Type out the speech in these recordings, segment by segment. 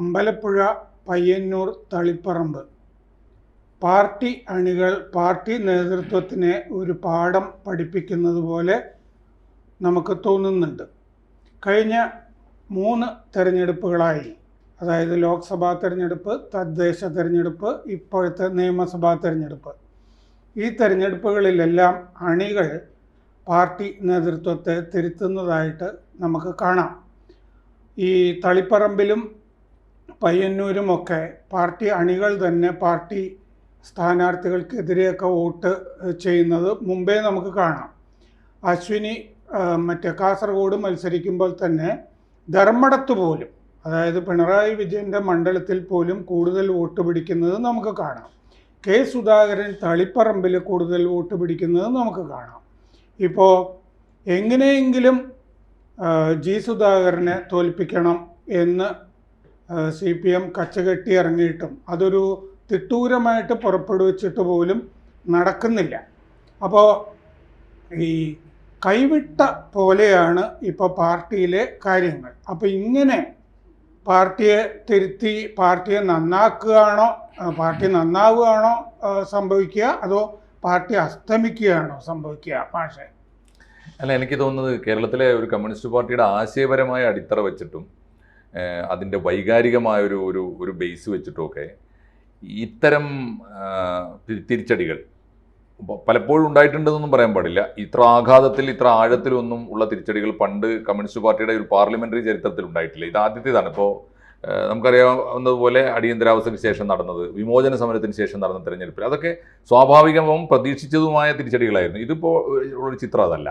Ambalappuzha, Payyanur, Taliparamba party അണികൾ party നേതൃത്വത്തിനെ ഒരു പാഠം പഠിപ്പിക്കുന്നത് പോലെ നമുക്ക് തോന്നുന്നുണ്ട്. കഴിഞ്ഞ 3 തെരഞ്ഞെടുപ്പുകളായി, അതായത് ലോക്സഭാ തെരഞ്ഞെടുപ്പ്, തദ്ദേശ തെരഞ്ഞെടുപ്പ്, ഇപ്പോഴത്തെ നിയമസഭാ തെരഞ്ഞെടുപ്പ്, ഈ തെരഞ്ഞെടുപ്പുകളിലെല്ലാം അണികൾ പാർട്ടി നേതൃത്വത്തെ തിരുത്തുന്നതായിട്ട് നമുക്ക് കാണാം. ഈ തളിപ്പറമ്പിലും പയ്യന്നൂരുമൊക്കെ പാർട്ടി അണികൾ തന്നെ പാർട്ടി സ്ഥാനാർത്ഥികൾക്കെതിരെയൊക്കെ വോട്ട് ചെയ്യുന്നത് മുമ്പേ നമുക്ക് കാണാം. അശ്വിനി കാസർഗോഡ് മത്സരിക്കുമ്പോൾ തന്നെ ധർമ്മടത്ത് പോലും, അതായത് പിണറായി വിജയൻ്റെ മണ്ഡലത്തിൽ പോലും കൂടുതൽ വോട്ട് പിടിക്കുന്നത് നമുക്ക് കാണാം. കെ സുധാകരൻ തളിപ്പറമ്പിൽ കൂടുതൽ വോട്ട് പിടിക്കുന്നത് നമുക്ക് കാണാം. ഇപ്പോൾ എങ്ങനെയെങ്കിലും ജി സുധാകരനെ തോൽപ്പിക്കണം എന്ന് CPM കച്ചകെട്ടി ഇറങ്ങിയിട്ടും അതൊരു തിട്ടൂരമായിട്ട് പുറപ്പെടുവിച്ചിട്ട് പോലും നടക്കുന്നില്ല. അപ്പോൾ ഈ കൈവിട്ട പോലെയാണ് ഇപ്പോൾ പാർട്ടിയിലെ കാര്യങ്ങൾ. അപ്പോൾ ഇങ്ങനെ പാർട്ടിയെ തിരുത്തി പാർട്ടിയെ പാർട്ടി നന്നാവുകയാണോ സംഭവിക്കുക, അതോ പാർട്ടി അസ്തമിക്കുകയാണോ സംഭവിക്കുക? പക്ഷേ അല്ല, എനിക്ക് തോന്നുന്നത് കേരളത്തിലെ ഒരു കമ്മ്യൂണിസ്റ്റ് പാർട്ടിയുടെ ആശയപരമായ അടിത്തറ വെച്ചിട്ടും അതിൻ്റെ വൈകാരികമായ ഒരു ബേസ് വെച്ചിട്ടുമൊക്കെ ഇത്തരം തിരിച്ചടികൾ പലപ്പോഴും ഉണ്ടായിട്ടുണ്ടെന്നൊന്നും പറയാൻ പാടില്ല. ഇത്ര ആഘാതത്തിൽ ഇത്ര ആഴത്തിലൊന്നും ഉള്ള തിരിച്ചടികൾ പണ്ട് കമ്മ്യൂണിസ്റ്റ് പാർട്ടിയുടെ ഒരു പാർലമെന്ററി ചരിത്രത്തിൽ ഉണ്ടായിട്ടില്ല. ഇത് ആദ്യത്തേതാണ്. ഇപ്പോൾ നമുക്കറിയാവുന്നതുപോലെ അടിയന്തരാവസ്ഥയ്ക്ക് ശേഷം നടന്നത്, വിമോചന സമരത്തിന് ശേഷം നടന്ന തെരഞ്ഞെടുപ്പിൽ അതൊക്കെ സ്വാഭാവികവും പ്രതീക്ഷിച്ചതുമായ തിരിച്ചടികളായിരുന്നു. ഇതിപ്പോൾ ഒരു ചിത്രം അതല്ല.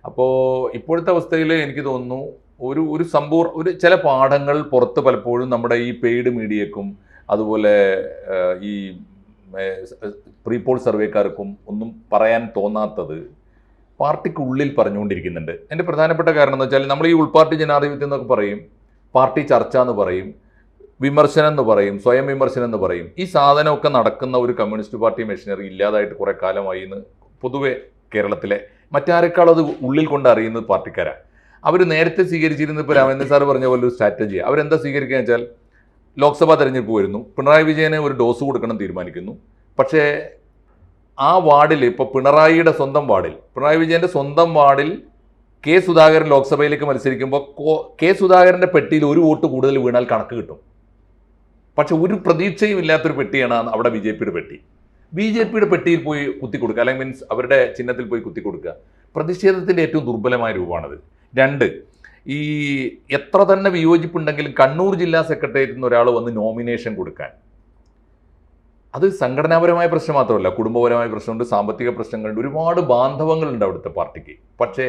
അപ്പോൾ ഇപ്പോഴത്തെ അവസ്ഥയിൽ എനിക്ക് തോന്നുന്നു ഒരു ചില പാഠങ്ങൾ പുറത്ത് പലപ്പോഴും നമ്മുടെ ഈ പെയ്ഡ് മീഡിയക്കും അതുപോലെ ഈ പ്രീപോൾ സർവേക്കാർക്കും ഒന്നും പറയാൻ തോന്നാത്തത് പാർട്ടിക്കുള്ളിൽ പറഞ്ഞുകൊണ്ടിരിക്കുന്നുണ്ട്. എൻ്റെ പ്രധാനപ്പെട്ട കാരണം എന്ന് വെച്ചാൽ നമ്മൾ ഈ ഉൾപാർട്ടി ജനാധിപത്യം എന്നൊക്കെ പറയും, പാർട്ടി ചർച്ച എന്ന് പറയും, വിമർശനം എന്ന് പറയും, സ്വയം വിമർശനം എന്ന് പറയും. ഈ സാധനമൊക്കെ നടക്കുന്ന ഒരു കമ്മ്യൂണിസ്റ്റ് പാർട്ടി മെഷീനറി ഇല്ലാതായിട്ട് കുറേ കാലമായി എന്ന് പൊതുവെ കേരളത്തിലെ മറ്റാരെക്കാളും അത് ഉള്ളിൽ കൊണ്ട് അറിയുന്നത് പാർട്ടിക്കാരാണ്. അവർ നേരത്തെ സ്വീകരിച്ചിരുന്ന ഇപ്പോൾ രാമേന്ദ്രൻ സാർ പറഞ്ഞ പോലെ ഒരു സ്ട്രാറ്റജിയാണ്. അവരെന്താ സ്വീകരിക്കുക വെച്ചാൽ, ലോക്സഭാ തെരഞ്ഞെടുപ്പ് വരുന്നു, പിണറായി വിജയന് ഒരു ഡോസ് കൊടുക്കണം തീരുമാനിക്കുന്നു. പക്ഷേ ആ വാർഡിൽ, ഇപ്പോൾ പിണറായിയുടെ സ്വന്തം വാർഡിൽ, പിണറായി വിജയൻ്റെ സ്വന്തം വാർഡിൽ കെ സുധാകരൻ ലോക്സഭയിലേക്ക് മത്സരിക്കുമ്പോൾ കെ സുധാകരൻ്റെ പെട്ടിയിൽ ഒരു വോട്ട് കൂടുതൽ വീണാൽ കണക്ക് കിട്ടും. പക്ഷെ ഒരു പ്രതീക്ഷയും ഇല്ലാത്തൊരു പെട്ടിയാണ് അവിടെ BJPയുടെ പെട്ടി. BJPയുടെ പെട്ടിയിൽ പോയി കുത്തിക്കൊടുക്കുക, അല്ലെങ്കിൽ മീൻസ് അവരുടെ ചിഹ്നത്തിൽ പോയി കുത്തിക്കൊടുക്കുക, പ്രതിഷേധത്തിൻ്റെ ഏറ്റവും ദുർബലമായ രൂപമാണത്. 2, ഈ എത്ര തന്നെ വിയോജിപ്പുണ്ടെങ്കിലും കണ്ണൂർ ജില്ലാ സെക്രട്ടേറിയറ്റിൽ നിന്ന് ഒരാൾ വന്ന് നോമിനേഷൻ കൊടുക്കാൻ, അത് സംഘടനാപരമായ പ്രശ്നം മാത്രമല്ല, കുടുംബപരമായ പ്രശ്നമുണ്ട്, സാമ്പത്തിക പ്രശ്നങ്ങളുണ്ട്, ഒരുപാട് ബാന്ധവങ്ങളുണ്ട് അവിടുത്തെ പാർട്ടിക്ക്. പക്ഷേ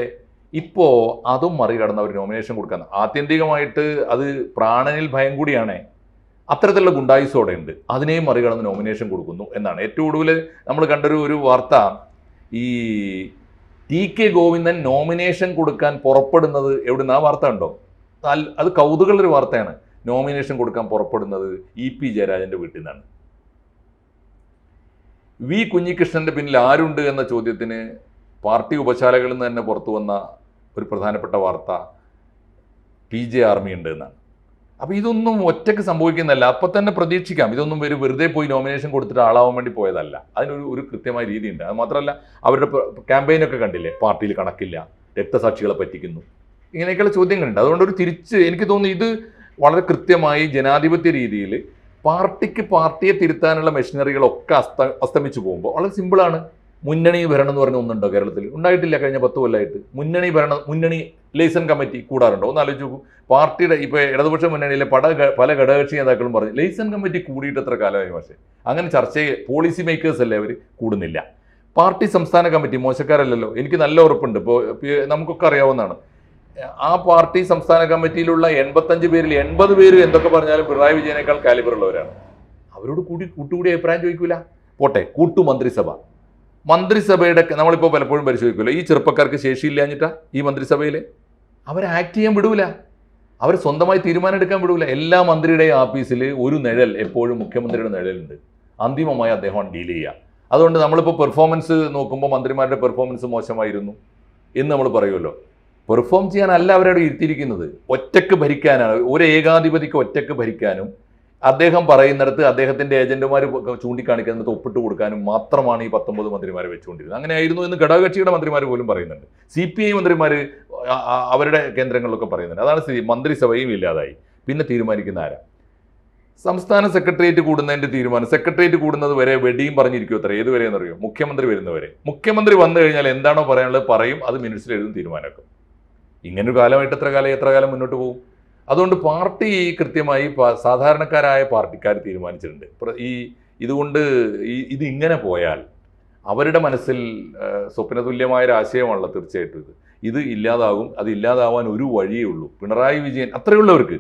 ഇപ്പോൾ അതും മറികടന്ന് അവർ നോമിനേഷൻ കൊടുക്കാൻ, ആത്യന്തികമായിട്ട് അത് പ്രാണനിൽ ഭയം കൂടിയാണ്, അത്തരത്തിലുള്ള ഗുണ്ടായുസോടെ ഉണ്ട്, അതിനെയും മറികടന്ന് നോമിനേഷൻ കൊടുക്കുന്നു എന്നാണ്. ഏറ്റവും ഒടുവിൽ നമ്മൾ കണ്ടൊരു വാർത്ത, ഈ TK ഗോവിന്ദൻ നോമിനേഷൻ കൊടുക്കാൻ പുറപ്പെടുന്നത് എവിടുന്ന്, ആ വാർത്ത ഉണ്ടോ? അത് കൗതുകമുള്ളൊരു വാർത്തയാണ്. നോമിനേഷൻ കൊടുക്കാൻ പുറപ്പെടുന്നത് EP ജയരാജൻ്റെ വീട്ടിൽ നിന്നാണ്. V കുഞ്ഞികൃഷ്ണൻ്റെ പിന്നിൽ ആരുണ്ട് എന്ന ചോദ്യത്തിന് പാർട്ടി ഉപശാലകളിൽ നിന്ന് തന്നെ പുറത്തു വന്ന ഒരു പ്രധാനപ്പെട്ട വാർത്ത PJ ആർമി ഉണ്ട് എന്നാണ്. അപ്പോൾ ഇതൊന്നും ഒറ്റയ്ക്ക് സംഭവിക്കുന്നതല്ല. അപ്പം തന്നെ പ്രതീക്ഷിക്കാം, ഇതൊന്നും വെറുതെ പോയി നോമിനേഷൻ കൊടുത്തിട്ട് ആളാവാൻ വേണ്ടി പോയതല്ല. അതിനൊരു കൃത്യമായ രീതിയുണ്ട്. അത് മാത്രമല്ല, അവരുടെ ക്യാമ്പയിനൊക്കെ കണ്ടില്ലേ, പാർട്ടിയിൽ കണക്കില്ല, രക്തസാക്ഷികളെ പറ്റിക്കുന്നു, ഇങ്ങനെയൊക്കെയുള്ള ചോദ്യങ്ങളുണ്ട്. അതുകൊണ്ട് എനിക്ക് തോന്നുന്നു ഇത് വളരെ കൃത്യമായി ജനാധിപത്യ രീതിയിൽ പാർട്ടിയെ തിരുത്താനുള്ള മെഷീനറികളൊക്കെ അസ്തമിച്ചു പോകുമ്പോൾ വളരെ സിമ്പിളാണ്. മുന്നണി ഭരണം എന്ന് പറഞ്ഞ ഒന്നുണ്ടോ കേരളത്തിൽ? ഉണ്ടായിട്ടില്ല. കഴിഞ്ഞ 10 കൊല്ലമായിട്ട് മുന്നണി ലൈസൺ കമ്മിറ്റി കൂടാറുണ്ടോ? ഒന്ന് ആലോചിച്ച് നോക്കൂ. പാർട്ടിയുടെ ഇപ്പോൾ ഇടതുപക്ഷ മുന്നണിയിലെ പല ഘടകകക്ഷി നേതാക്കളും പറഞ്ഞു ലൈസൺ കമ്മിറ്റി കൂടിയിട്ട് എത്ര കാലമായി. പക്ഷേ അങ്ങനെ പോളിസി മേക്കേഴ്സ് അല്ലേ അവർ, കൂടുന്നില്ല. പാർട്ടി സംസ്ഥാന കമ്മിറ്റി മോശക്കാരല്ലല്ലോ, എനിക്ക് നല്ല ഉറപ്പുണ്ട്. ഇപ്പോൾ നമുക്കൊക്കെ അറിയാവുന്നതാണ്, ആ പാർട്ടി സംസ്ഥാന കമ്മിറ്റിയിലുള്ള 85 പേരിൽ 80 പേര് എന്തൊക്കെ പറഞ്ഞാലും പിണറായി വിജയനേക്കാൾ കാലിബറുള്ളവരാണ്. അവരോട് കൂട്ടുകൂടി അഭിപ്രായം ചോദിക്കൂല. പോട്ടെ, മന്ത്രിസഭയുടെ നമ്മളിപ്പോൾ പലപ്പോഴും പരിശോധിക്കുമല്ലോ, ഈ ചെറുപ്പക്കാർക്ക് ശേഷിയില്ലാഞ്ഞിട്ടാ ഈ മന്ത്രിസഭയിൽ അവരെ ആക്ട് ചെയ്യാൻ വിടൂല, അവർ സ്വന്തമായി തീരുമാനം എടുക്കാൻ വിടൂല. എല്ലാ മന്ത്രിയുടെയും ആഫീസിൽ ഒരു നിഴൽ, എപ്പോഴും മുഖ്യമന്ത്രിയുടെ നിഴലുണ്ട്. അന്തിമമായി അദ്ദേഹം ഡീൽ ചെയ്യുക. അതുകൊണ്ട് നമ്മളിപ്പോൾ പെർഫോമൻസ് നോക്കുമ്പോൾ മന്ത്രിമാരുടെ പെർഫോമൻസ് മോശമായിരുന്നു എന്ന് നമ്മൾ പറയുമല്ലോ. പെർഫോം ചെയ്യാനല്ല അവരവിടെ ഇരുത്തിയിരിക്കുന്നത്. ഒറ്റക്ക് ഭരിക്കാനാണ്, ഒരു ഏകാധിപതിക്ക് ഒറ്റക്ക് ഭരിക്കാനും അദ്ദേഹം പറയുന്നിടത്ത് അദ്ദേഹത്തിന്റെ ഏജന്റുമാർ ചൂണ്ടിക്കാണിക്കുന്നിടത്ത് ഒപ്പിട്ട് കൊടുക്കാനും മാത്രമാണ് ഈ 19 മന്ത്രിമാരെ വെച്ചുകൊണ്ടിരുന്നത്. അങ്ങനെയായിരുന്നു എന്ന് ഘടകകക്ഷിയുടെ മന്ത്രിമാർ പോലും പറയുന്നുണ്ട്. CPI മന്ത്രിമാർ അവരുടെ കേന്ദ്രങ്ങളിലൊക്കെ പറയുന്നുണ്ട്. അതാണ് സ്ഥിതി. മന്ത്രിസഭയും ഇല്ലാതായി. പിന്നെ തീരുമാനിക്കുന്ന ആരാ? സംസ്ഥാന സെക്രട്ടേറിയറ്റ് കൂടുന്നതിന്റെ തീരുമാനം. സെക്രട്ടേറിയറ്റ് കൂടുന്നത് വരെ വെടിയും പറഞ്ഞിരിക്കും. അത്ര ഏതുവരെ എന്നറിയോ? മുഖ്യമന്ത്രി വരുന്നവരെ. മുഖ്യമന്ത്രി വന്നു കഴിഞ്ഞാൽ എന്താണോ പറയാനുള്ളത് പറയും, അത് മിനിറ്റ്സിൽ എഴുതും, തീരുമാനമാക്കും. ഇങ്ങനൊരു കാലമായിട്ട് എത്ര കാലം മുന്നോട്ട് പോകും? അതുകൊണ്ട് പാർട്ടി കൃത്യമായി സാധാരണക്കാരായ പാർട്ടിക്കാർ തീരുമാനിച്ചിട്ടുണ്ട്. ഇതുകൊണ്ട് ഇത് ഇങ്ങനെ പോയാൽ അവരുടെ മനസ്സിൽ സ്വപ്നതുല്യമായൊരു ആശയമാണല്ലോ തീർച്ചയായിട്ടും ഇത് ഇല്ലാതാകും. അത് ഇല്ലാതാവാൻ ഒരു വഴിയേ ഉള്ളൂ. പിണറായി വിജയൻ അത്രയുള്ളവർക്ക്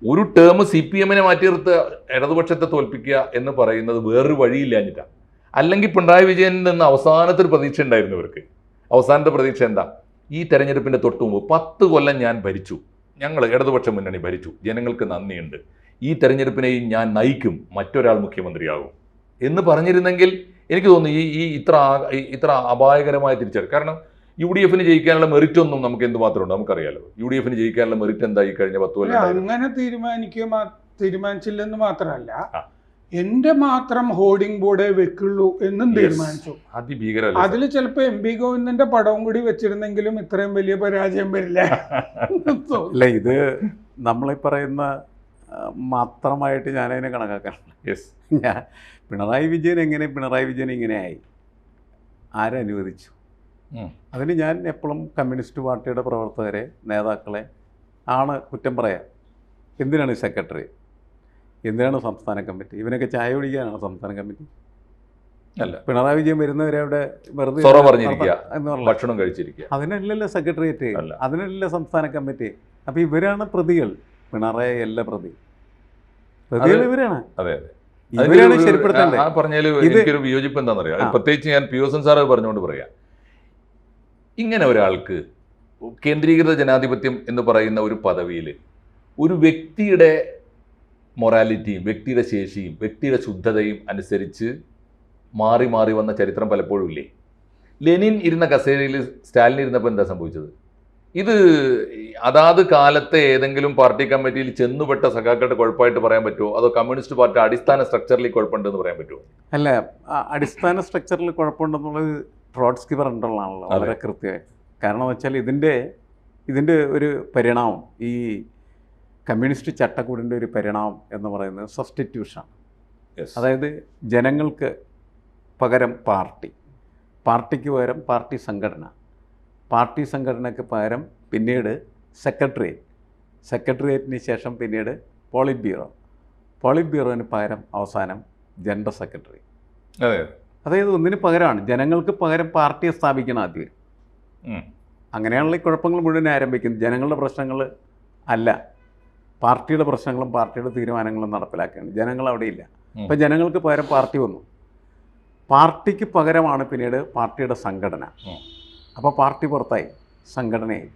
ഒരു ടേം CPM മാറ്റി നിർത്തുക, ഇടതുപക്ഷത്തെ തോൽപ്പിക്കുക എന്ന് പറയുന്നത് വേറൊരു വഴിയില്ലാഞ്ഞിട്ടാണ്. അല്ലെങ്കിൽ പിണറായി വിജയനിൽ നിന്ന് അവസാനത്തെ ഒരു പ്രതീക്ഷ ഉണ്ടായിരുന്നു ഇവർക്ക്. അവസാനത്തെ പ്രതീക്ഷ എന്താ? ഈ തെരഞ്ഞെടുപ്പിന്റെ തൊട്ട് മുമ്പ് 10 കൊല്ലം ഞാൻ ഭരിച്ചു, ഞങ്ങൾ ഇടതുപക്ഷ മുന്നണി ഭരിച്ചു, ജനങ്ങൾക്ക് നന്ദിയുണ്ട്, ഈ തെരഞ്ഞെടുപ്പിനെയും ഞാൻ നയിക്കും, മറ്റൊരാൾ മുഖ്യമന്ത്രിയാകും എന്ന് പറഞ്ഞിരുന്നെങ്കിൽ എനിക്ക് തോന്നുന്നു ഈ ഇത്ര അപായകരമായ തിരിച്ചറിവ്. കാരണം UDF ജയിക്കാനുള്ള മെറിറ്റ് ഒന്നും നമുക്ക് എന്തുമാത്രം ഉണ്ട് നമുക്കറിയാലോ. UDF ജയിക്കാനുള്ള മെറിറ്റ് എന്താ ഈ കഴിഞ്ഞ 10 കൊല്ലം? അങ്ങനെ തീരുമാനിച്ചില്ലെന്ന് മാത്രമല്ല, എന്റെ മാത്രം ഹോർഡിംഗ് ബോർഡേ വെക്കുള്ളൂ എന്നും തീരുമാനിച്ചു. അതിഭീകരമല്ലേ? അതിൽ ചിലപ്പോ MP ഗോവിന്ദന്റെ പടവും കൂടി വെച്ചിരുന്നെങ്കിലും ഇത്രയും വലിയ പരാജയം വരില്ല. അല്ല, ഇത് നമ്മളീ പറയുന്ന മാത്രമായിട്ട് ഞാനതിനെ കണക്കാക്കണം. പിണറായി വിജയൻ ഇങ്ങനെയായി ആരനുവദിച്ചു? അതിന് ഞാൻ എപ്പോഴും കമ്മ്യൂണിസ്റ്റ് പാർട്ടിയുടെ പ്രവർത്തകരെ, നേതാക്കളെ ആണ് കുറ്റം പറയാം. എന്തിനാണ് സെക്രട്ടറി? എന്തിനാണ് സംസ്ഥാന കമ്മിറ്റി? ഇവനൊക്കെ ചായ കുടിക്കാനാണ് സംസ്ഥാന കമ്മിറ്റി? അല്ല. പിണറായി വിജയൻ വരുന്നവരെ അവിടെ വെറുതെ ഭക്ഷണം കഴിച്ചിരിക്കുക. അതിനല്ലല്ലോ സെക്രട്ടേറിയറ്റ്, അതിനല്ലല്ലോ സംസ്ഥാന കമ്മിറ്റി. അപ്പൊ ഇവരാണ് പ്രതികൾ. പിണറായി അല്ല പ്രതികൾ ഇവരാണ്. അതെ, ഇവരാണ് ശരിപ്പെടുത്തേണ്ടത്. പറഞ്ഞാൽ എനിക്കൊരു വിയോജിപ്പ് എന്താണെന്നറിയാം. പ്രത്യേകിച്ച് ഞാൻ പിയൂസൻ സാറ് പറഞ്ഞുകൊണ്ട് പറയാം, ഇങ്ങനെ ഒരാൾക്ക് കേന്ദ്രീകൃത ജനാധിപത്യം എന്ന് പറയുന്ന ഒരു പദവിയിൽ ഒരു വ്യക്തിയുടെ മൊറാലിറ്റിയും വ്യക്തിയുടെ ശേഷിയും വ്യക്തിയുടെ ശുദ്ധതയും അനുസരിച്ച് മാറി മാറി വന്ന ചരിത്രം പലപ്പോഴും ഇല്ലേ? ലെനിൻ ഇരുന്ന കസേരയിൽ സ്റ്റാലിൻ ഇരുന്നപ്പോൾ എന്താ സംഭവിച്ചത്? ഇത് അതാത് കാലത്തെ ഏതെങ്കിലും പാർട്ടി കമ്മിറ്റിയിൽ ചെന്നുപെട്ട സഖാക്കളുടെ കുഴപ്പമായിട്ട് പറയാൻ പറ്റുമോ? അതോ കമ്മ്യൂണിസ്റ്റ് പാർട്ടി അടിസ്ഥാന സ്ട്രക്ചറിൽ കുഴപ്പമുണ്ടെന്ന് പറയാൻ പറ്റുമോ? അല്ല, അടിസ്ഥാന സ്ട്രക്ചറിൽ കുഴപ്പമുണ്ടെന്നുള്ളത് ട്രോട്സ്കി പറഞ്ഞിട്ടുള്ളതാണല്ലോ, വളരെ കൃത്യമായി. കാരണം വെച്ചാൽ ഇതിൻ്റെ ഒരു പരിണാമം, ഈ കമ്മ്യൂണിസ്റ്റ് ചട്ടക്കൂടിൻ്റെ ഒരു പരിണാമം എന്ന് പറയുന്നത് സബ്സ്റ്റിറ്റ്യൂഷൻ. അതായത് ജനങ്ങൾക്ക് പകരം പാർട്ടിക്ക് പകരം പാർട്ടി സംഘടനയ്ക്ക് പകരം പിന്നീട് സെക്രട്ടേറിയറ്റിന് ശേഷം പിന്നീട് പോളിറ്റ് ബ്യൂറോന് പകരം അവസാനം ജനറൽ സെക്രട്ടറി. അതായത് ഒന്നിന് പകരമാണ്, ജനങ്ങൾക്ക് പകരം പാർട്ടിയെ സ്ഥാപിക്കണം ആദ്യം. അങ്ങനെയാണല്ലോ ഈ കുഴപ്പങ്ങൾ മുഴുവൻ ആരംഭിക്കുന്നത്. ജനങ്ങളുടെ പ്രശ്നങ്ങൾ അല്ല, പാർട്ടിയുടെ പ്രശ്നങ്ങളും പാർട്ടിയുടെ തീരുമാനങ്ങളും നടപ്പിലാക്കുകയാണ്. ജനങ്ങൾ അവിടെയില്ല. അപ്പം ജനങ്ങൾക്ക് പകരം പാർട്ടി വന്നു. പാർട്ടിക്ക് പകരമാണ് പിന്നീട് പാർട്ടിയുടെ സംഘടന. അപ്പോൾ പാർട്ടി പുറത്തായി, സംഘടനയായി.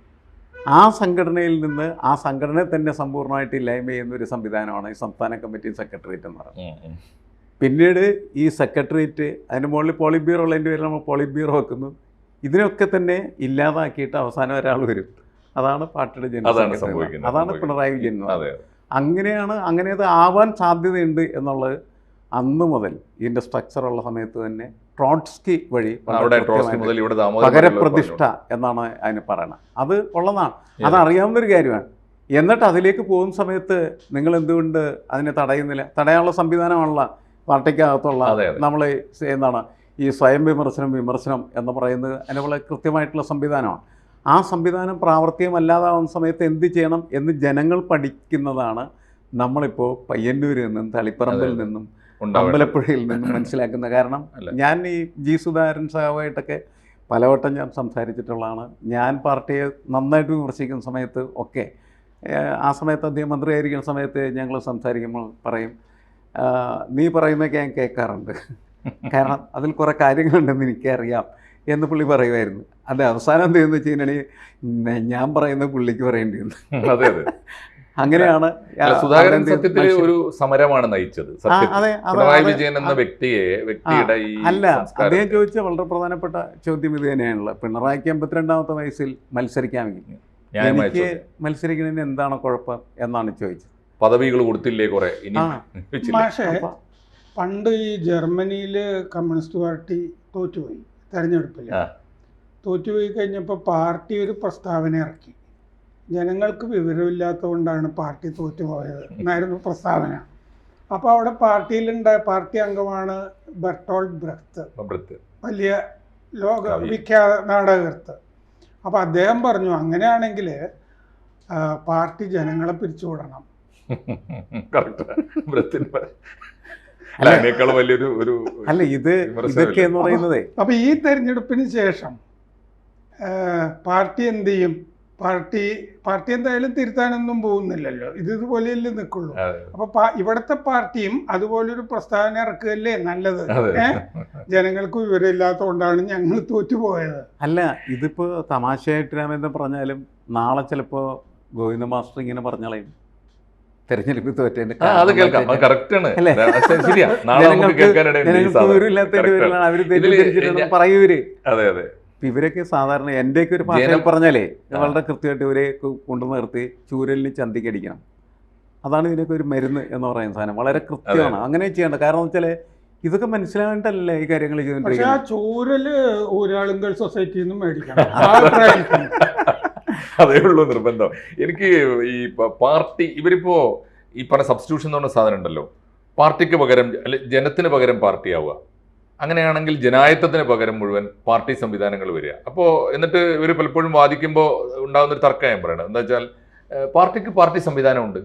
ആ സംഘടനയിൽ നിന്ന് ആ സംഘടനയെ തന്നെ സമ്പൂർണ്ണമായിട്ട് ഇല്ലായ്മ ചെയ്യുന്നൊരു സംവിധാനമാണ് ഈ സംസ്ഥാന കമ്മിറ്റി സെക്രട്ടേറിയറ്റ് എന്ന് പറയുന്നത്. പിന്നീട് ഈ സെക്രട്ടേറിയറ്റ്, അതിന് മുകളിൽ പോളിറ്റ് ബ്യൂറോ ഉള്ളതിൻ്റെ പേരിൽ നമ്മൾ പോളിറ്റ് ബ്യൂറോ വെക്കുന്നു. ഇതിനൊക്കെ തന്നെ ഇല്ലാതാക്കിയിട്ട് അവസാനം ഒരാൾ വരും. അതാണ് പാർട്ടിയുടെ ജനറൽ സെക്രട്ടറി. അതാണ് പിണറായി വിജയൻ. അങ്ങനെ അത് ആവാൻ സാധ്യതയുണ്ട് എന്നുള്ളത് അന്ന് മുതൽ ഇതിൻ്റെ സ്ട്രക്ചറുള്ള സമയത്ത് തന്നെ ട്രോട്സ്കി വഴി പകരപ്രതിഷ്ഠ എന്നാണ് അതിന് പറയണത്. അത് ഉള്ളതാണ്, അതറിയാവുന്നൊരു കാര്യമാണ്. എന്നിട്ട് അതിലേക്ക് പോകുന്ന സമയത്ത് നിങ്ങൾ എന്തുകൊണ്ട് അതിനെ തടയുന്നില്ല? തടയാനുള്ള സംവിധാനമാണല്ലോ പാർട്ടിക്കകത്തുള്ള നമ്മൾ എന്താണ് ഈ സ്വയം വിമർശനം എന്ന് പറയുന്നത്. അതിനുള്ള കൃത്യമായിട്ടുള്ള സംവിധാനമാണ്. ആ സംവിധാനം പ്രാവർത്തികമല്ലാതാവുന്ന സമയത്ത് എന്ത് ചെയ്യണം എന്ന് ജനങ്ങൾ പഠിക്കുന്നതാണ് നമ്മളിപ്പോൾ പയ്യന്നൂരിൽ നിന്നും തളിപ്പറമ്പിൽ നിന്നും അമ്പലപ്പുഴയിൽ നിന്നും മനസ്സിലാക്കുന്നത്. കാരണം ഞാൻ ഈ ജി സുധാകരൻ സാഹുവായിട്ടൊക്കെ പലവട്ടം ഞാൻ സംസാരിച്ചിട്ടുള്ളതാണ്. ഞാൻ പാർട്ടിയെ നന്നായിട്ട് വിമർശിക്കുന്ന സമയത്ത് ഒക്കെ, ആ സമയത്ത് അദ്ദേഹം മന്ത്രിയായിരിക്കുന്ന സമയത്ത് ഞങ്ങൾ സംസാരിക്കുമ്പോൾ പറയും, നീ പറയുന്നതൊക്കെ ഞാൻ കേൾക്കാറുണ്ട്, കാരണം അതിൽ കുറേ കാര്യങ്ങളുണ്ടെന്ന് എനിക്കറിയാം എന്ന് പുള്ളി പറയുമായിരുന്നു. അത് അവസാനം എന്തെന്ന് വെച്ച് കഴിഞ്ഞാൽ ഞാൻ പറയുന്നത് പുള്ളിക്ക് പറയേണ്ടി വന്നു. അങ്ങനെയാണ് സുധാകരൻ അവരെന്ത് സത്യത്തിൽ മനുഷ്യൻ- ഒരു സമരമാണ് നയിച്ചത് സത്യത്തിൽ. അതെ പിണറായി വിജയൻ എന്ന വ്യക്തിയുടെ ഈ അല്ല സംസ്കാരം അദ്ദേഹം ചോദിച്ച വളരെ പ്രധാനപ്പെട്ട ചോദ്യം ഇത് തന്നെയാണല്ലോ. പിണറായിക്ക് 52ാമത്തെ വയസ്സിൽ മത്സരിക്കാമെങ്കിൽ ന്യായമായ എനിക്ക് ചോദ്യം. മത്സരിക്കുന്നതിന് എന്താണ് കുഴപ്പം എന്നാണ് ചോദിച്ചത്. പദവികൾ കൊടുത്തില്ലേ കുറെ ഇനി ആ. വെച്ചില്ലേ? പക്ഷേ അപ്പൊ പണ്ട് ഈ ജർമ്മനിയിൽ കമ്മ്യൂണിസ്റ്റ് പാർട്ടി തോറ്റുപോയി തെരഞ്ഞെടുപ്പിൽ. ആ. തോറ്റുപോയി കഴിഞ്ഞപ്പോൾ പാർട്ടി ഒരു പ്രസ്താവന ഇറക്കി. ജനങ്ങൾക്ക് വിവരമില്ലാത്തതുകൊണ്ടാണ് പാർട്ടി തോറ്റുപോയത് എന്നായിരുന്നു പ്രസ്താവന. അപ്പോൾ അവിടെ പാർട്ടി അംഗമാണ് ബെർട്ടോൾഡ് ബ്രെഖ്ത്, ബ്രത്ത്. വലിയ ലോക കവി. വിഖ്യാത നാടകകൃത്ത്. അപ്പോൾ അദ്ദേഹം പറഞ്ഞു, അങ്ങനെയാണെങ്കിൽ പാർട്ടി ജനങ്ങളെ പിരിച്ചുവിടണം. കറക്റ്റ്. ബ്രത്തിന്റെ അല്ല അതിനേക്കാൾ വലിയൊരു അല്ല വിമർശനമില്ല. ഇതൊക്കെ എന്ന് പറയുന്നതേ അപ്പോൾ ഈ തെരഞ്ഞെടുപ്പിന് ശേഷം പാർട്ടി എന്ത് ചെയ്യും? പാർട്ടി എന്തായാലും തിരുത്താനൊന്നും പോകുന്നില്ലല്ലോ, ഇതുപോലെയല്ലേ നിൽക്കുള്ളൂ. അതെ. അപ്പൊ ഇവിടുത്തെ പാർട്ടിയും അതുപോലൊരു പ്രസ്താവന ഇറക്കുകയല്ലേ നല്ലത്. അതെ. ജനങ്ങൾക്ക് വിവരമില്ലാത്തതുകൊണ്ടാണ് ഞങ്ങൾ തോറ്റുപോയത്. അല്ല ഇതിപ്പോ തമാശയായിട്ട് രാമേന്ദ്രൻ പറഞ്ഞാലും നാളെ ചിലപ്പോ ഗോവിന്ദ മാസ്റ്റർ ഇങ്ങനെ പറഞ്ഞളയും തെരഞ്ഞെടുപ്പ് തോറ്റതിന്റെ അത് കേൾക്കാം, അത് കറക്റ്റ് ആണ്. അല്ലേ? ശരിയാ, നാളെ നമുക്ക് കേൾക്കാനിടയുണ്ട് ഈ ജനങ്ങൾക്ക് സാധനം. വിവരമില്ലാത്തതിന്റെ Correct ആണ്. പേരിലാണ് അവര് ഇതില് തെറ്റിദ്ധരിച്ചിട്ടുണ്ടെന്ന് പറയൂര്. അതെ അതെ. ഇപ്പൊ ഇവരൊക്കെ സാധാരണ എന്റെയൊക്കെ ഒരു ഭാഷയിൽ പറഞ്ഞാലേ വളരെ കൃത്യമായിട്ട് ഇവരെ കൊണ്ടു നിർത്തി ചൂരലിന് ചന്തിക്കടിക്കണം. അതാണ് ഇതിനൊക്കെ ഒരു മരുന്ന് എന്ന് പറയുന്ന സാധനം. വളരെ കൃത്യമാണ് അങ്ങനെ ചെയ്യേണ്ടത്. കാരണം എന്ന് വെച്ചാൽ ഇതൊക്കെ മനസ്സിലാവേണ്ടല്ലേ ഈ കാര്യങ്ങൾ പക്ഷെ ആ ചെയ്തുകൊണ്ടിരിക്കുന്നത്. ചൂരല് ഊരാളുങ്കൽ സൊസൈറ്റിയിൽ നിന്നും മേടിക്കണം. ആ അതേ ഉള്ളൂ നിർബന്ധം. എനിക്ക് ഈ പാർട്ടി ഇവരിപ്പോ ഈ പറഞ്ഞ സബ്സ്റ്റിറ്റ്യൂഷൻ എന്ന് പറഞ്ഞ സാധനം ഉണ്ടല്ലോ, പാർട്ടിക്ക് പകരം അല്ലെ ജനത്തിന് പകരം പാർട്ടി ആവുക. അങ്ങനെയാണെങ്കിൽ ജനായത്തത്തിന് പകരം മുഴുവൻ പാർട്ടി സംവിധാനങ്ങൾ വരിക. അപ്പോൾ എന്നിട്ട് ഇവർ പലപ്പോഴും വാദിക്കുമ്പോൾ ഉണ്ടാകുന്നൊരു തർക്കം ഞാൻ പറയണത് എന്താ വെച്ചാൽ പാർട്ടിക്ക് പാർട്ടി സംവിധാനമുണ്ട്,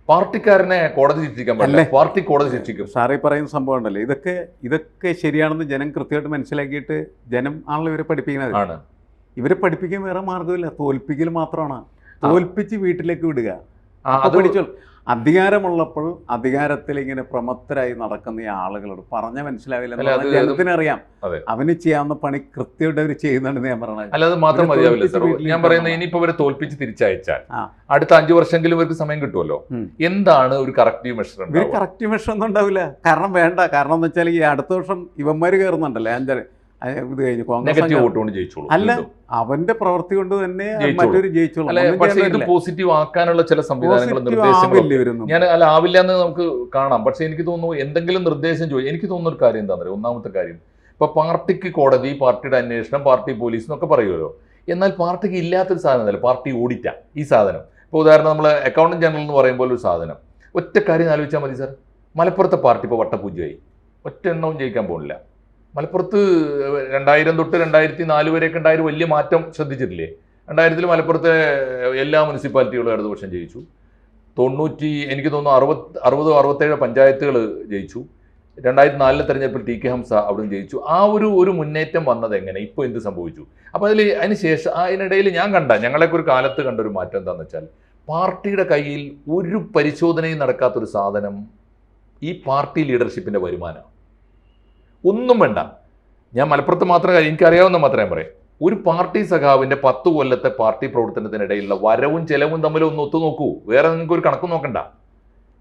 പാർട്ടിക്കാരനെ കോടതി ശിക്ഷിക്കാൻ പറ്റില്ല, പാർട്ടി കോടതി ശിക്ഷിക്കും. സാറേ പറയുന്ന സംഭവം ഉണ്ടല്ലോ, ഇതൊക്കെ ശരിയാണെന്ന് ജനം കൃത്യമായിട്ട് മനസ്സിലാക്കിയിട്ട് ജനം ആണല്ലോ ഇവരെ പഠിപ്പിക്കുന്നത്. ആണ്. ഇവരെ പഠിപ്പിക്കാൻ വേറെ മാർഗ്ഗമില്ല, തോൽപ്പിക്കൽ മാത്രമാണ്. തോൽപ്പിച്ച് വീട്ടിലേക്ക് വിടുക. അത് പഠിച്ചോളൂ. അധികാരമുള്ളപ്പോൾ അധികാരത്തിൽ ഇങ്ങനെ പ്രമത്തരായി നടക്കുന്ന ഈ ആളുകളോട് പറഞ്ഞ മനസ്സിലാവില്ല. ജനത്തിനറിയാം അവന് ചെയ്യാവുന്ന പണി കൃത്യമായിട്ട് അവർ ചെയ്യുന്നുണ്ടെന്ന് ഞാൻ പറഞ്ഞത്. അല്ല അത് മാത്രം മതിയാവില്ല സാർ. ഞാൻ പറയുന്നത് ഇനിയിപ്പോ ഇവരെ തോൽപ്പിച്ച് തിരിച്ചയച്ചാൽ അടുത്ത 5 വർഷമെങ്കിലും ഇവർക്ക് സമയം കിട്ടുമല്ലോ. എന്താണ് ഒരു കറക്റ്റീവ് മെഷർ? ഇവർ കറക്റ്റ് മെഷർ ഒന്നും ഉണ്ടാവില്ല. കാരണം എന്ന് വെച്ചാൽ ഈ അടുത്ത വർഷം ഇവന്മാര് കയറുന്നുണ്ടല്ലേ ഇത് കഴിഞ്ഞു കോൺഗ്രസ് അല്ല അവന്റെ പ്രവൃത്തി കൊണ്ട് തന്നെ മറ്റൊരു ജയിച്ചോളൂ. പക്ഷേ ഇത് പോസിറ്റീവ് ആക്കാനുള്ള ചില സംവിധാനങ്ങൾ നിർദ്ദേശങ്ങളും ഞാൻ ആവില്ല എന്ന് നമുക്ക് കാണാം. പക്ഷെ എനിക്ക് തോന്നുന്നു എന്തെങ്കിലും നിർദ്ദേശം എനിക്ക് തോന്നുന്ന ഒരു കാര്യം എന്താണെന്ന് അറിയാം. ഒന്നാമത്തെ കാര്യം, ഇപ്പൊ പാർട്ടിക്ക് കോടതി, പാർട്ടിയുടെ അന്വേഷണം, പാർട്ടി പോലീസ് എന്നൊക്കെ പറയുമല്ലോ. എന്നാൽ പാർട്ടിക്ക് ഇല്ലാത്തൊരു സാധനം അല്ല പാർട്ടി ഓഡിറ്റാ ഈ സാധനം. ഇപ്പോൾ ഉദാഹരണം നമ്മൾ അക്കൗണ്ടന്റ് ജനറൽ എന്ന് പറയുമ്പോൾ ഒരു സാധനം, ഒറ്റ കാര്യം ആലോചിച്ചാൽ മതി സാർ. മലപ്പുറത്തെ പാർട്ടി ഇപ്പോൾ വട്ടപൂജയായി, ഒറ്റ എണ്ണവും ജയിക്കാൻ പോകുന്നില്ല. മലപ്പുറത്ത് 2000 തൊട്ട് 2004 വരെയൊക്കെ ഉണ്ടായൊരു വലിയ മാറ്റം ശ്രദ്ധിച്ചിട്ടില്ലേ? 2000 മലപ്പുറത്തെ എല്ലാ മുനിസിപ്പാലിറ്റികളും ഇടതുപക്ഷം ജയിച്ചു. എനിക്ക് തോന്നുന്നു 60-67 പഞ്ചായത്തുകൾ ജയിച്ചു. 2004 തെരഞ്ഞെടുപ്പിൽ ടി കെ ഹംസ അവിടെ ജയിച്ചു. ആ ഒരു മുന്നേറ്റം വന്നത് എങ്ങനെ? ഇപ്പോൾ എന്ത് സംഭവിച്ചു? അപ്പോൾ അതിന് ശേഷം അതിനിടയിൽ ഞങ്ങളൊക്കെ ഒരു കാലത്ത് കണ്ട ഒരു മാറ്റം എന്താണെന്ന് വെച്ചാൽ, പാർട്ടിയുടെ കയ്യിൽ ഒരു പരിശോധനയും നടക്കാത്തൊരു സാധനം ഈ പാർട്ടി ലീഡർഷിപ്പിൻ്റെ വരുമാനം. ഒന്നും വേണ്ട, ഞാൻ മലപ്പുറത്ത് മാത്രമേ എനിക്കറിയാവുന്ന മാത്രമേ പറയാം. ഒരു പാർട്ടി സഖാവിൻ്റെ 10 കൊല്ലത്തെ പാർട്ടി പ്രവർത്തനത്തിനിടയിലുള്ള വരവും ചെലവും തമ്മിൽ ഒന്ന് ഒത്തു നോക്കൂ. വേറെ നിങ്ങൾക്ക് ഒരു കണക്ക് നോക്കണ്ട.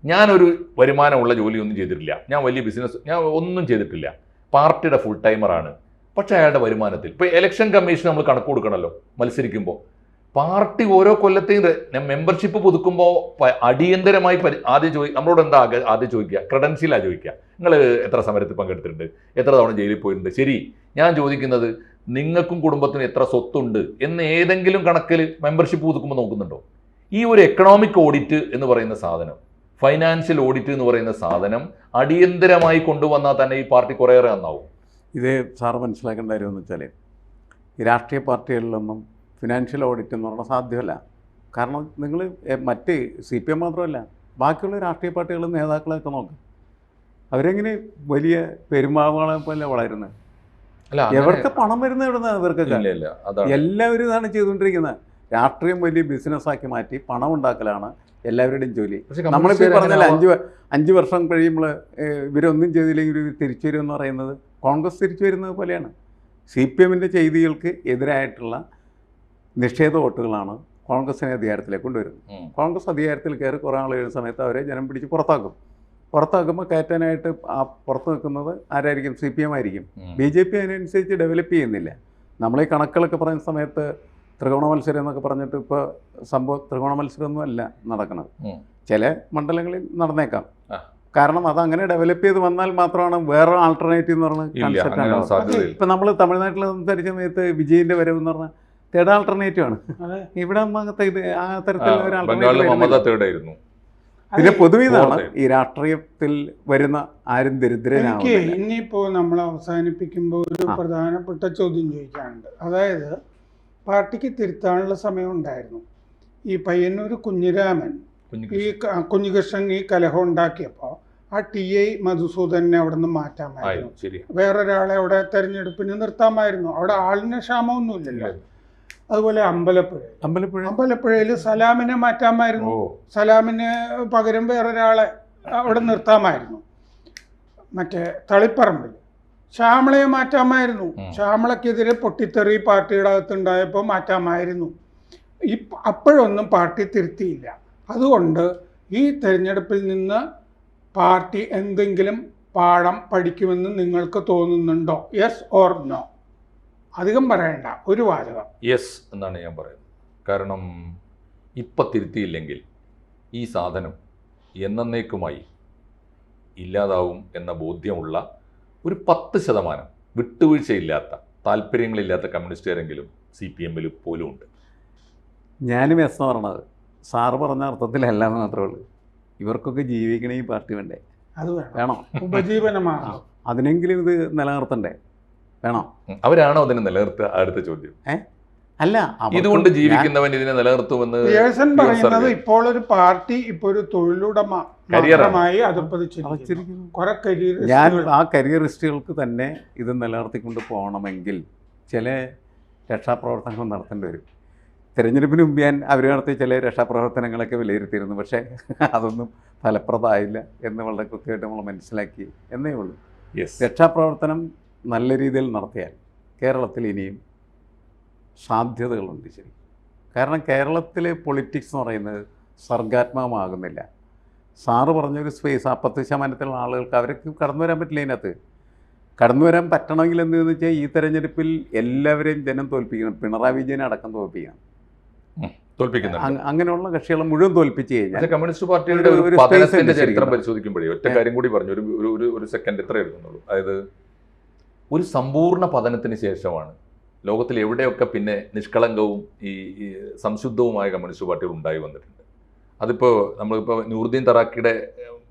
ഞാനൊരു വരുമാനമുള്ള ജോലിയൊന്നും ചെയ്തിട്ടില്ല, ഞാൻ വലിയ ബിസിനസ് ഞാൻ ഒന്നും ചെയ്തിട്ടില്ല, പാർട്ടിയുടെ ഫുൾ ടൈമറാണ്. പക്ഷേ അയാളുടെ വരുമാനത്തിൽ ഇപ്പോൾ ഇലക്ഷൻ കമ്മീഷൻ നമ്മൾ കണക്ക് കൊടുക്കണമല്ലോ മത്സരിക്കുമ്പോൾ. പാർട്ടി ഓരോ കൊല്ലത്തെയും മെമ്പർഷിപ്പ് പുതുക്കുമ്പോൾ അടിയന്തരമായി നമ്മളോട് എന്താ ആദ്യം ചോദിക്കുക? ക്രെഡൻഷ്യലാണ് ചോദിക്കുക. നിങ്ങൾ എത്ര സമരത്തിൽ പങ്കെടുത്തിട്ടുണ്ട്, എത്ര തവണ ജയിലിൽ പോയിട്ടുണ്ട്. ശരി, ഞാൻ ചോദിക്കുന്നത് നിങ്ങൾക്കും കുടുംബത്തിനും എത്ര സ്വത്തുണ്ട് എന്ന് ഏതെങ്കിലും കണക്കിൽ മെമ്പർഷിപ്പ് പുതുക്കുമ്പോൾ നോക്കുന്നുണ്ടോ? ഈ ഒരു എക്കണോമിക് ഓഡിറ്റ് എന്ന് പറയുന്ന സാധനം, ഫൈനാൻഷ്യൽ ഓഡിറ്റ് എന്ന് പറയുന്ന സാധനം അടിയന്തരമായി കൊണ്ടുവന്നാൽ തന്നെ ഈ പാർട്ടി കുറേയേറെ നന്നാവും. ഇത് സാറ് മനസ്സിലാക്കേണ്ട കാര്യം എന്ന് വെച്ചാൽ, ഈ രാഷ്ട്രീയ പാർട്ടികളിലൊന്നും ഫിനാൻഷ്യൽ ഓഡിറ്റ് എന്ന് പറഞ്ഞാൽ സാധ്യമല്ല. കാരണം നിങ്ങൾ മറ്റ് CPM മാത്രമല്ല ബാക്കിയുള്ള രാഷ്ട്രീയ പാർട്ടികളും നേതാക്കളെയൊക്കെ നോക്കും, അവരെങ്ങനെ വലിയ പെരുമാവുകളെ പോലെ വളരുന്നത്. എവർക്ക് പണം വരുന്നത് എവിടുന്ന ഇവർക്കൊക്കെ? എല്ലാവരും ഇതാണ് ചെയ്തുകൊണ്ടിരിക്കുന്നത്. രാഷ്ട്രീയം വലിയ ബിസിനസ്സാക്കി മാറ്റി പണം ഉണ്ടാക്കലാണ് എല്ലാവരുടെയും ജോലി. നമ്മളിപ്പോൾ പറഞ്ഞാൽ 5 വർഷം കഴിയുമ്പോൾ ഇവരൊന്നും ചെയ്തില്ലെങ്കിൽ ഇവർ തിരിച്ചു വരും എന്ന് പറയുന്നത് കോൺഗ്രസ് തിരിച്ചു വരുന്നത് പോലെയാണ്. CPMൻ്റെ ചെയ്തികൾക്ക് എതിരായിട്ടുള്ള നിഷേധ വോട്ടുകളാണ് കോൺഗ്രസിനെ അധികാരത്തിലേക്ക് കൊണ്ടുവരുന്നു. കോൺഗ്രസ് അധികാരത്തിൽ കയറി കുറേ ആൾ കഴിയുന്ന സമയത്ത് അവരെ ജനം പിടിച്ച് പുറത്താക്കുമ്പോൾ കയറ്റാനായിട്ട് ആ പുറത്ത് നിൽക്കുന്നത് ആരായിരിക്കും? CPM ആയിരിക്കും. BJP അതിനനുസരിച്ച് ഡെവലപ്പ് ചെയ്യുന്നില്ല. നമ്മളീ കണക്കുകളൊക്കെ പറയുന്ന സമയത്ത് ത്രികോണ മത്സരം എന്നൊക്കെ പറഞ്ഞിട്ട് ഇപ്പോൾ സംഭവം ത്രികോണ മത്സരമൊന്നും അല്ല നടക്കുന്നത്. ചില മണ്ഡലങ്ങളിൽ നടന്നേക്കാം. കാരണം അതങ്ങനെ ഡെവലപ്പ് ചെയ്ത് വന്നാൽ മാത്രമാണ് വേറെ ആൾട്ടർനേറ്റീവ് എന്ന് പറഞ്ഞ കൺസെപ്റ്റ് ഉണ്ടാവും. ഇപ്പം നമ്മൾ തമിഴ്നാട്ടിൽ സംസാരിച്ച സമയത്ത് വിജയിൻ്റെ വരവ് എന്ന് പറഞ്ഞാൽ തേർഡ് ആൾട്ടർനേറ്റീവ് ആണ്. ഇവിടെ അങ്ങനത്തെ ഇത് ആ തരത്തിലുള്ള ഒരു ആൾട്ടർനേറ്റീവ്. പിന്നെ പൊതുവെ ഇതാണ് ഈ രാഷ്ട്രീയത്തിൽ വരുന്ന ആരും ദരിദ്രനാവും. ഇനിയിപ്പോൾ നമ്മൾ അവസാനിപ്പിക്കുമ്പോൾ ഒരു പ്രധാനപ്പെട്ട ചോദ്യം ചോദിക്കാനുണ്ട്. അതായത് പാർട്ടിക്ക് തിരുത്താനുള്ള സമയം ഉണ്ടായിരുന്നു. ഈ പയ്യന്നൂർ കുഞ്ഞിരാമൻ ഈ കുഞ്ഞികൃഷ്ണൻ ഈ കലഹം ഉണ്ടാക്കിയപ്പോൾ ആ TI മധുസൂദനെ അവിടെ നിന്ന് മാറ്റാമായിരുന്നു. വേറൊരാളെ അവിടെ തെരഞ്ഞെടുപ്പിന് നിർത്താമായിരുന്നു. അവിടെ ആളിന് ക്ഷാമമൊന്നുമില്ലല്ലോ. അതുപോലെ അമ്പലപ്പുഴയിൽ സലാമിനെ മാറ്റാമായിരുന്നു. സലാമിന് പകരം വേറൊരാളെ അവിടെ നിർത്താമായിരുന്നു. മറ്റേ തളിപ്പറമ്പിൽ ശ്യാമളയെ മാറ്റാമായിരുന്നു. ശ്യാമളക്കെതിരെ പൊട്ടിത്തെറി പാർട്ടിയുടെ അകത്തുണ്ടായപ്പോൾ മാറ്റാമായിരുന്നു. അപ്പോഴൊന്നും പാർട്ടി തിരുത്തിയില്ല. അതുകൊണ്ട് ഈ തെരഞ്ഞെടുപ്പിൽ നിന്ന് പാർട്ടി എന്തെങ്കിലും പാഠം പഠിക്കുമെന്ന് നിങ്ങൾക്ക് തോന്നുന്നുണ്ടോ? Yes or no? അധികം പറയണ്ട, ഒരു വാചകം. യെസ് എന്നാണ് ഞാൻ പറയുന്നത്. കാരണം ഇപ്പം തിരുത്തിയില്ലെങ്കിൽ ഈ സാധനം എന്നേക്കുമായി ഇല്ലാതാവും എന്ന ബോധ്യമുള്ള ഒരു 10% വിട്ടുവീഴ്ചയില്ലാത്ത താല്പര്യങ്ങളില്ലാത്ത കമ്മ്യൂണിസ്റ്റുകാരെങ്കിലും CPM-ൽ പോലും ഉണ്ട്. ഞാനും യെസ് എന്ന് പറഞ്ഞത് സാറ് പറഞ്ഞ അർത്ഥത്തിലല്ല എന്ന് മാത്രമേ ഉള്ളൂ. ഇവർക്കൊക്കെ ജീവിക്കണേ ഈ പാർട്ടി വേണ്ടേ? അത് വേണം, ഉപജീവനമാണ്. അതിനെങ്കിലും ഇത് നിലനിർത്തണ്ടേ? വേണം. അവരാണോ അതിനെ നിലനിർത്തുക? അടുത്ത ചോദ്യം. അല്ല, ഇതുകൊണ്ട് ജീവിക്കുന്നവൻ ഇതിനെ നിലനിർത്തുമെന്ന് പറയുന്നത് ഇപ്പോൾ ഒരു പാർട്ടി ഇപ്പോൾ ഒരു തൊഴിലുടമ കരിയറായി ഞാൻ ആ കരിയറിസ്റ്റുകൾക്ക് തന്നെ ഇത് നിലനിർത്തിക്കൊണ്ട് പോകണമെങ്കിൽ ചില രക്ഷാപ്രവർത്തനങ്ങൾ നടത്തേണ്ടി വരും. തിരഞ്ഞെടുപ്പിന് മുമ്പ് ഞാൻ അവർ നടത്തിയ ചില രക്ഷാപ്രവർത്തനങ്ങളൊക്കെ വിലയിരുത്തിയിരുന്നു. പക്ഷേ അതൊന്നും ഫലപ്രദമായില്ല എന്ന് വളരെ കൃത്യമായിട്ട് നമ്മൾ മനസ്സിലാക്കി എന്നേ ഉള്ളൂ. രക്ഷാപ്രവർത്തനം നല്ല രീതിയിൽ നടത്തിയാൽ കേരളത്തിൽ ഇനിയും സാധ്യതകളുണ്ട് ശരി. കാരണം കേരളത്തിലെ പൊളിറ്റിക്സ് എന്ന് പറയുന്നത് സർഗാത്മകമാകുന്നില്ല. സാറ് പറഞ്ഞൊരു സ്പേസ് 10% ആളുകൾക്ക് അവർക്ക് കടന്നു വരാൻ പറ്റില്ല. ഇതിനകത്ത് കടന്നു വരാൻ പറ്റണമെങ്കിൽ എന്തെന്ന് വെച്ചാൽ ഈ തെരഞ്ഞെടുപ്പിൽ എല്ലാവരെയും ജനം തോൽപ്പിക്കണം. പിണറായി വിജയനെ അടക്കം തോൽപ്പിക്കണം. അങ്ങനെയുള്ള കക്ഷികളെ മുഴുവൻ തോൽപ്പിച്ച് കഴിഞ്ഞാൽ കമ്മ്യൂണിസ്റ്റ് പാർട്ടിയുടെ ഒരു പതനത്തിന്റെ ചരിത്രം പരിശോധിക്കുമ്പോഴേ ഒറ്റ കാര്യം കൂടി പറഞ്ഞു. ഒരു സെക്കൻഡ് എത്ര എടുക്കുന്നുള്ളൂ. അതായത് ഒരു സമ്പൂർണ്ണ പതനത്തിന് ശേഷമാണ് ലോകത്തിൽ എവിടെയൊക്കെ പിന്നെ നിഷ്കളങ്കവും ഈ സംശുദ്ധവുമായ കമ്മ്യൂണിസ്റ്റ് പാർട്ടികൾ ഉണ്ടായി വന്നിട്ടുണ്ട്. അതിപ്പോൾ നമ്മളിപ്പോൾ നൂറുദ്ദീൻ തറാക്കിയുടെ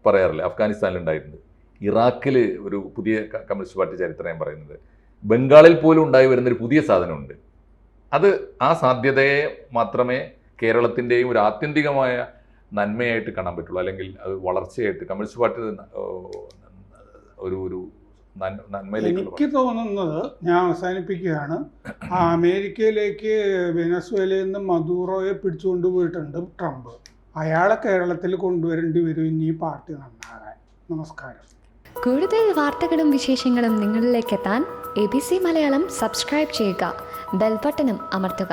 പറയാറില്ലേ, അഫ്ഗാനിസ്ഥാനിലുണ്ടായിട്ടുണ്ട്. ഇറാഖിൽ ഒരു പുതിയ കമ്മ്യൂണിസ്റ്റ് പാർട്ടി ചരിത്രം ഞാൻ പറയുന്നത്. ബംഗാളിൽ പോലും ഉണ്ടായി വരുന്നൊരു പുതിയ സാധനമുണ്ട്. അത് ആ സാധ്യതയെ മാത്രമേ കേരളത്തിൻ്റെയും ഒരു ആത്യന്തികമായ നന്മയായിട്ട് കാണാൻ പറ്റുള്ളൂ. അല്ലെങ്കിൽ അത് വളർച്ചയായിട്ട് കമ്മ്യൂണിസ്റ്റ് പാർട്ടി ഒരു നന്മയിലേക്ക്. എനിക്ക് തോന്നുന്നത്, ഞാൻ അവസാനിപ്പിക്കുകയാണ്, അമേരിക്കയിലേക്ക് വെനസ്വേലയിൽ നിന്ന് മദൂറോയെ പിടിച്ചുകൊണ്ടുപോയിട്ടുണ്ട് ട്രംപ്. അയാളെ കേരളത്തിൽ കൊണ്ടുവരേണ്ടി വരും ഇനി ഈ പാർട്ടി നന്നാകാൻ. നമസ്കാരം. കൂടുതൽ വാർത്തകളും വിശേഷങ്ങളും നിങ്ങളിലേക്ക് എത്താൻ ABC മലയാളം സബ്സ്ക്രൈബ് ചെയ്യുക, ബെൽ ബട്ടണും അമർത്തുക.